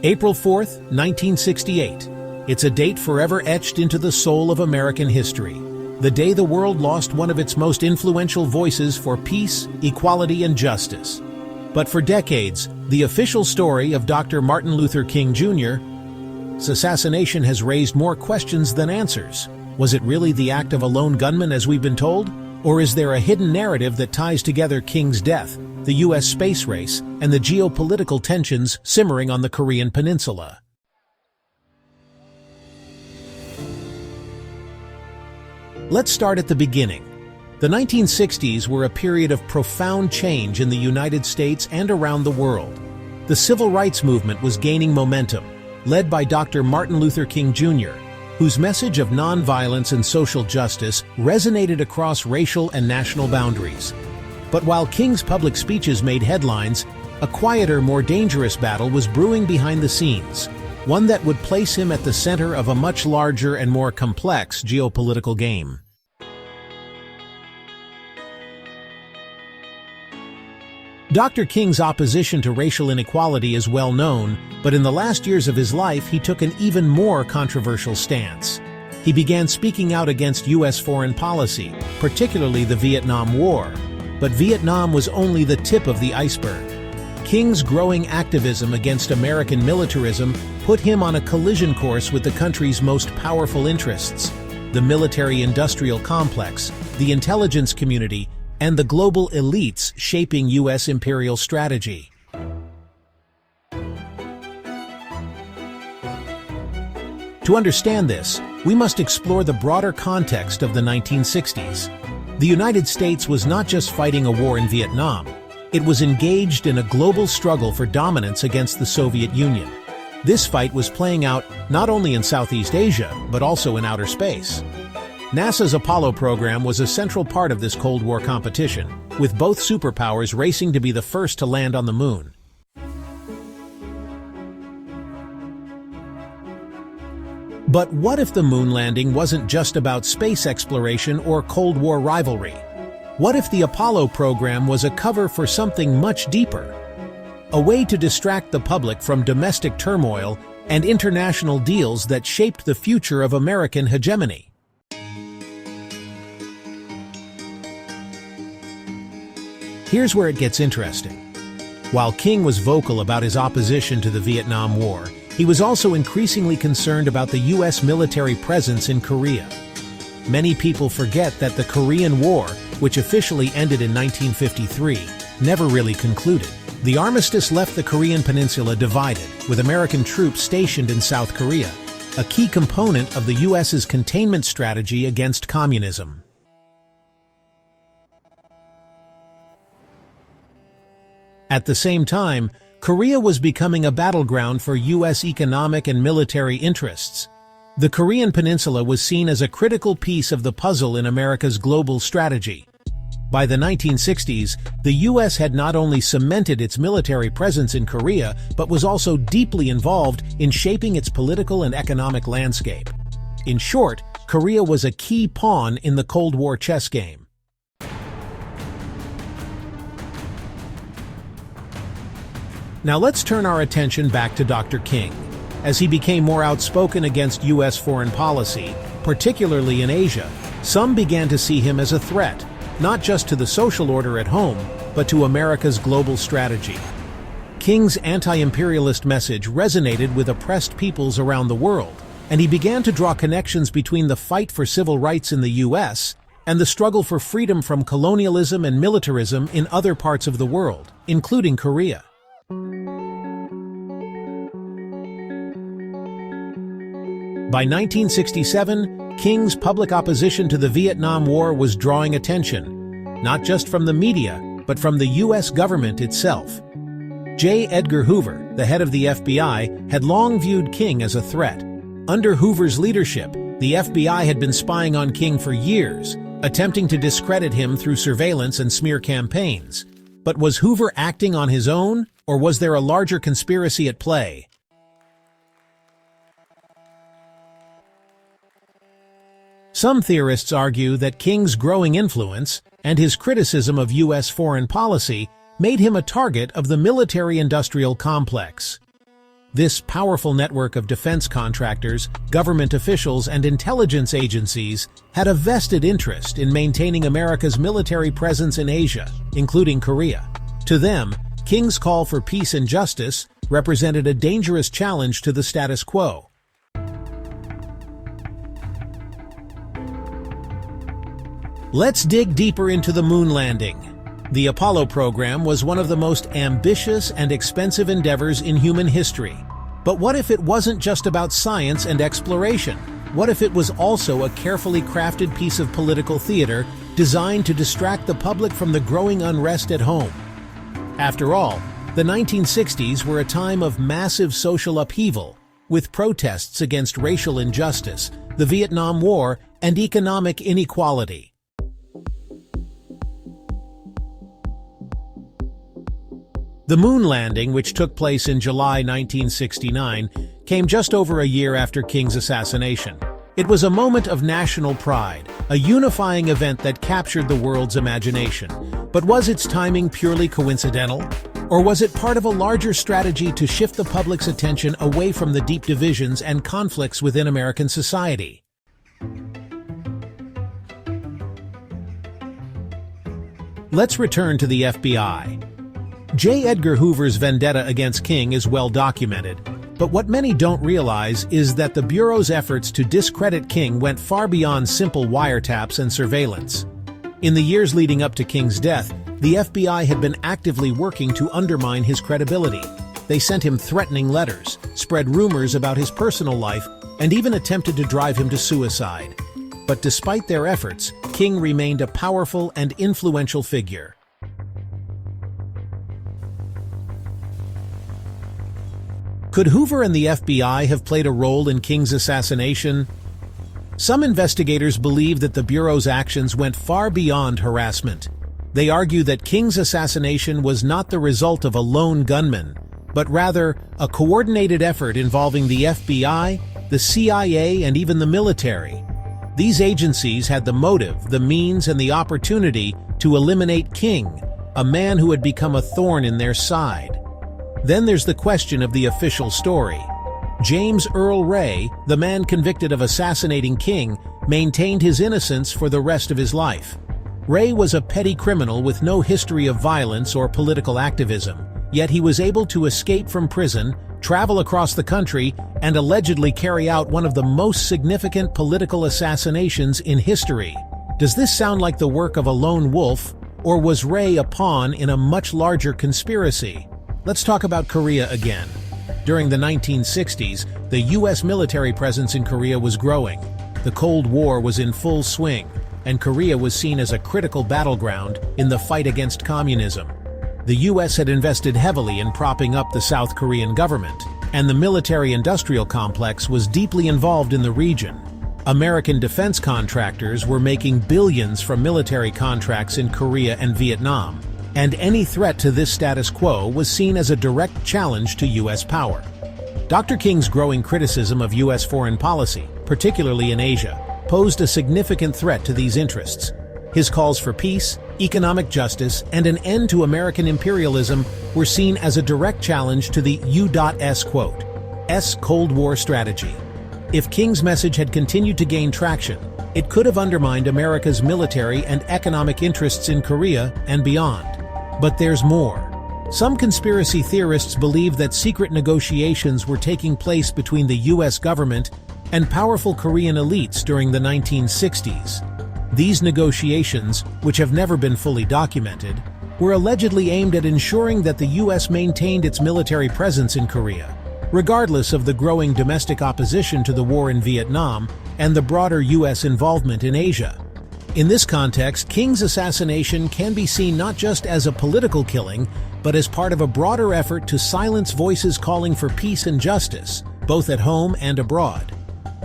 April 4th, 1968. It's a date forever etched into the soul of American history. The day the world lost one of its most influential voices for peace, equality, and justice. But for decades, the official story of Dr. Martin Luther King Jr.'s assassination has raised more questions than answers. Was it really the act of a lone gunman as we've been told? Or is there a hidden narrative that ties together King's death, the U.S. space race, and the geopolitical tensions simmering on the Korean Peninsula? Let's start at the beginning. The 1960s were a period of profound change in the United States and around the world. The civil rights movement was gaining momentum, led by Dr. Martin Luther King Jr., whose message of nonviolence and social justice resonated across racial and national boundaries. But while King's public speeches made headlines, a quieter, more dangerous battle was brewing behind the scenes, one that would place him at the center of a much larger and more complex geopolitical game. Dr. King's opposition to racial inequality is well known, but in the last years of his life he took an even more controversial stance. He began speaking out against U.S. foreign policy, particularly the Vietnam War. But Vietnam was only the tip of the iceberg. King's growing activism against American militarism put him on a collision course with the country's most powerful interests: the military-industrial complex, the intelligence community, and the global elites shaping U.S. imperial strategy. To understand this, we must explore the broader context of the 1960s. The United States was not just fighting a war in Vietnam, it was engaged in a global struggle for dominance against the Soviet Union. This fight was playing out not only in Southeast Asia, but also in outer space. NASA's Apollo program was a central part of this Cold War competition, with both superpowers racing to be the first to land on the moon. But what if the moon landing wasn't just about space exploration or Cold War rivalry? What if the Apollo program was a cover for something much deeper? A way to distract the public from domestic turmoil and international deals that shaped the future of American hegemony. Here's where it gets interesting. While King was vocal about his opposition to the Vietnam War, he was also increasingly concerned about the U.S. military presence in Korea. Many people forget that the Korean War, which officially ended in 1953, never really concluded. The armistice left the Korean peninsula divided, with American troops stationed in South Korea, a key component of the U.S.'s containment strategy against communism. At the same time, Korea was becoming a battleground for U.S. economic and military interests. The Korean Peninsula was seen as a critical piece of the puzzle in America's global strategy. By the 1960s, the U.S. had not only cemented its military presence in Korea, but was also deeply involved in shaping its political and economic landscape. In short, Korea was a key pawn in the Cold War chess game. Now let's turn our attention back to Dr. King. As he became more outspoken against U.S. foreign policy, particularly in Asia, some began to see him as a threat, not just to the social order at home, but to America's global strategy. King's anti-imperialist message resonated with oppressed peoples around the world, and he began to draw connections between the fight for civil rights in the U.S. and the struggle for freedom from colonialism and militarism in other parts of the world, including Korea. By 1967, King's public opposition to the Vietnam War was drawing attention, not just from the media, but from the U.S. government itself. J. Edgar Hoover, the head of the FBI, had long viewed King as a threat. Under Hoover's leadership, the FBI had been spying on King for years, attempting to discredit him through surveillance and smear campaigns. But was Hoover acting on his own, or was there a larger conspiracy at play? Some theorists argue that King's growing influence and his criticism of U.S. foreign policy made him a target of the military-industrial complex. This powerful network of defense contractors, government officials, and intelligence agencies had a vested interest in maintaining America's military presence in Asia, including Korea. To them, King's call for peace and justice represented a dangerous challenge to the status quo. Let's dig deeper into the moon landing. The Apollo program was one of the most ambitious and expensive endeavors in human history. But what if it wasn't just about science and exploration? What if it was also a carefully crafted piece of political theater designed to distract the public from the growing unrest at home? After all, the 1960s were a time of massive social upheaval, with protests against racial injustice, the Vietnam War, and economic inequality. The moon landing, which took place in July 1969, came just over a year after King's assassination. It was a moment of national pride, a unifying event that captured the world's imagination. But was its timing purely coincidental? Or was it part of a larger strategy to shift the public's attention away from the deep divisions and conflicts within American society? Let's return to the FBI. J. Edgar Hoover's vendetta against King is well documented, but what many don't realize is that the Bureau's efforts to discredit King went far beyond simple wiretaps and surveillance. In the years leading up to King's death, the FBI had been actively working to undermine his credibility. They sent him threatening letters, spread rumors about his personal life, and even attempted to drive him to suicide. But despite their efforts, King remained a powerful and influential figure. Could Hoover and the FBI have played a role in King's assassination? Some investigators believe that the Bureau's actions went far beyond harassment. They argue that King's assassination was not the result of a lone gunman, but rather a coordinated effort involving the FBI, the CIA, and even the military. These agencies had the motive, the means, and the opportunity to eliminate King, a man who had become a thorn in their side. Then there's the question of the official story. James Earl Ray, the man convicted of assassinating King, maintained his innocence for the rest of his life. Ray was a petty criminal with no history of violence or political activism, yet he was able to escape from prison, travel across the country, and allegedly carry out one of the most significant political assassinations in history. Does this sound like the work of a lone wolf, or was Ray a pawn in a much larger conspiracy? Let's talk about Korea again. During the 1960s, the U.S. military presence in Korea was growing. The Cold War was in full swing, and Korea was seen as a critical battleground in the fight against communism. The U.S. had invested heavily in propping up the South Korean government, and the military-industrial complex was deeply involved in the region. American defense contractors were making billions from military contracts in Korea and Vietnam, and any threat to this status quo was seen as a direct challenge to U.S. power. Dr. King's growing criticism of U.S. foreign policy, particularly in Asia, posed a significant threat to these interests. His calls for peace, economic justice, and an end to American imperialism were seen as a direct challenge to the U.S. Cold War strategy. If King's message had continued to gain traction, it could have undermined America's military and economic interests in Korea and beyond. But there's more. Some conspiracy theorists believe that secret negotiations were taking place between the U.S. government and powerful Korean elites during the 1960s. These negotiations, which have never been fully documented, were allegedly aimed at ensuring that the U.S. maintained its military presence in Korea, regardless of the growing domestic opposition to the war in Vietnam and the broader U.S. involvement in Asia. In this context, King's assassination can be seen not just as a political killing, but as part of a broader effort to silence voices calling for peace and justice, both at home and abroad.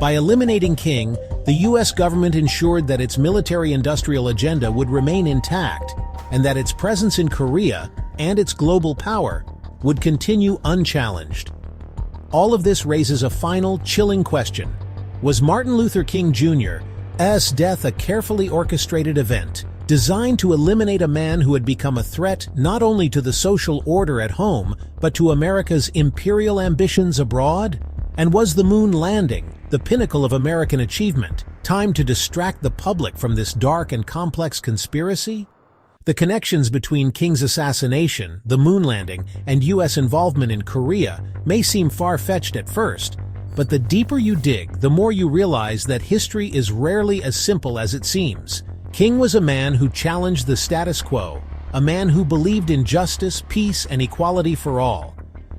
By eliminating King, the U.S. government ensured that its military-industrial agenda would remain intact, and that its presence in Korea and its global power would continue unchallenged. All of this raises a final, chilling question. Was Martin Luther King Jr.'s death a carefully orchestrated event, designed to eliminate a man who had become a threat not only to the social order at home, but to America's imperial ambitions abroad? And was the moon landing, the pinnacle of American achievement, time to distract the public from this dark and complex conspiracy? The connections between King's assassination, the moon landing, and U.S. involvement in Korea may seem far-fetched at first, but the deeper you dig, the more you realize that history is rarely as simple as it seems. King was a man who challenged the status quo, a man who believed in justice, peace, and equality for all.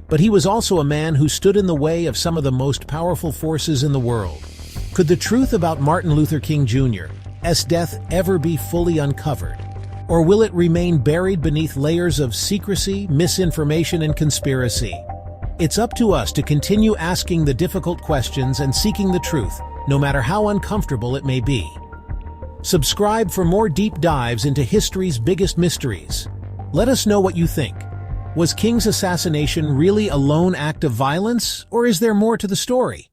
But he was also a man who stood in the way of some of the most powerful forces in the world. Could the truth about Martin Luther King Jr.'s death ever be fully uncovered? Or will it remain buried beneath layers of secrecy, misinformation, and conspiracy? It's up to us to continue asking the difficult questions and seeking the truth, no matter how uncomfortable it may be. Subscribe for more deep dives into history's biggest mysteries. Let us know what you think. Was King's assassination really a lone act of violence, or is there more to the story?